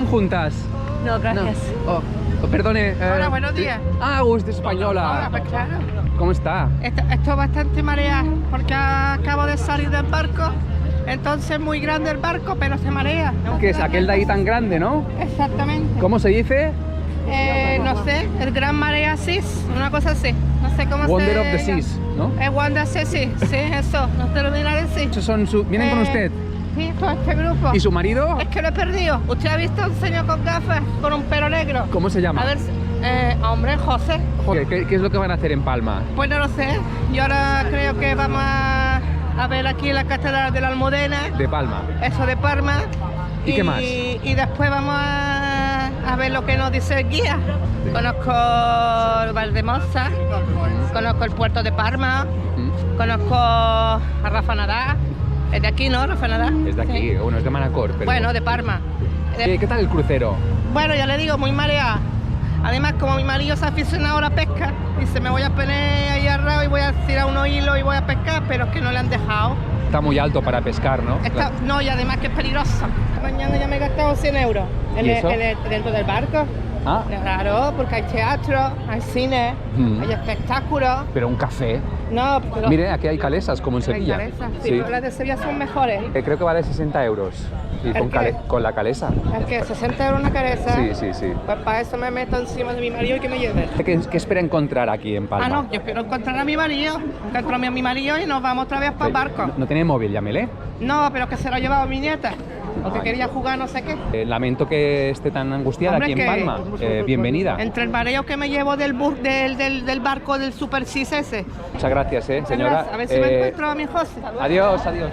juntas? No, gracias. No. Oh, perdone. Hola, buenos días. Ah, usted es española. Hola, pues claro. ¿Cómo está? Estoy bastante mareada porque acabo de salir del barco. Entonces muy grande el barco, pero se marea. ¿Qué es aquel de ahí tan grande, no? Exactamente. ¿Cómo se dice? No sé, el gran marea sis, una cosa así. No sé cómo Wonder se of the llama. Seas, ¿no? Wonder of the Seas, sí, eso. No te lo voy a decir. Esos son ¿Vienen con usted? Sí, todo este grupo. ¿Y su marido? Es que lo he perdido. ¿Usted ha visto a un señor con gafas, con un pelo negro? ¿Cómo se llama? A ver, hombre, José. Joder, ¿qué es lo que van a hacer en Palma? Pues no lo sé. Yo ahora creo que vamos a ver aquí la Catedral de la Almudena. De Palma. Eso de Parma. ¿Y qué más? Y después vamos a ver lo que nos dice el guía. Conozco Valdemosa, conozco el puerto de Parma, conozco a Rafa Nadal. Es de aquí, ¿no, Rafa Nadal? Es de aquí, Sí. bueno, es de Manacor. Pero... Bueno, de Parma. ¿Qué tal el crucero? Bueno, ya le digo, muy mareada. Además, como mi marido es aficionado a la pesca, dice, me voy a poner ahí al lado y voy a tirar unos hilos y voy a pescar, pero es que no le han dejado. Está muy alto para pescar, ¿no? No, y además que es peligroso. Mañana ya me he gastado 100 euros ¿Y eso? dentro del barco. Ah, Claro, porque hay teatro, hay cine, hay espectáculos. pero un café. No, pero... Mire, aquí hay calesas, como en Sevilla. Hay calesas, sí, pero las de Sevilla son mejores. Creo que vale 60 euros. Y ¿El qué? con la calesa. Es que 60 euros una cabeza. Sí, sí, sí. Pues para eso me meto encima de mi marido y que me lleve. ¿Qué espera encontrar aquí en Palma? Ah, no, yo quiero encontrar a mi marido. Encuentro a mi marido y nos vamos otra vez para el barco. ¿No tiene móvil, llámele? No, pero que se lo ha llevado mi nieta. Porque Ay. quería jugar no sé qué. Lamento que esté tan angustiada Hombre, aquí en que- Palma. Bienvenida. Entre el mareo que me llevo del barco del Super Sis ese. Muchas gracias, señora. A ver si me encuentro a mi José. Adiós, adiós.